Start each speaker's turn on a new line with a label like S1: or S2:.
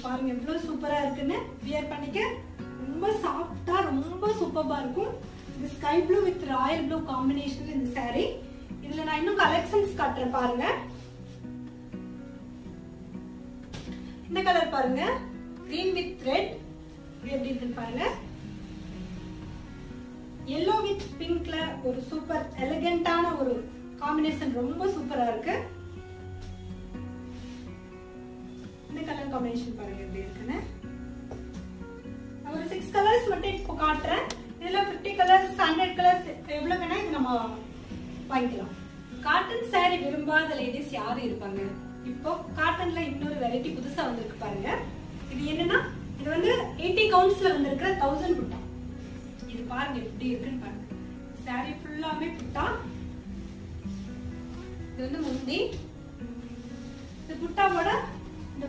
S1: பாருங்க எவ்வளவு சூப்பரா இருக்குன்னு. வியர் பண்ணிக்க ரொம்ப சாஃப்டா ரொம்ப சூப்பரா இருக்கும். இது sky blue with royal blue காம்பினேஷன்ல இந்த saree. இதுல நான் இன்னும் கலெக்ஷன்ஸ் காட்டுறேன் பாருங்க. இந்த கலர் பாருங்க, கிரீன் வித் ரெட் எப்படி இருக்குன்னு பாருங்க. yellow வித் பிங்க்ல ஒரு சூப்பர் எலிகண்டான ஒரு காம்பினேஷன், ரொம்ப சூப்பரா இருக்கு. இந்த கலர் காம்பினேஷன் பாருங்க எப்படி இருக்குன்னு. ஒரு 6 கலர்ஸ் மட்டும் இப்போ காட்டுறேன். இதுல 50 கலர்ஸ் 100 கலர்ஸ் எவ்வளவு வேணா இது நம்ம வாங்கிக்கலாம். காட்டன் saree விரும்பாத லேடிஸ் யாரும் இருப்பாங்க? இப்போ காட்டன்ல இன்னொரு வெரைட்டி புதுசா வந்திருக்கு பாருங்க. இது என்னன்னா, இது வந்து 80 கவுண்ட்ஸ்ல வந்திருக்கிற 1000 புட்டா. இது பாருங்க எப்படி இருக்குன்னு பாருங்க. saree ஃபுல்லாமே புட்டா. இது வந்து முந்தி. இந்த புட்டாவோட இந்த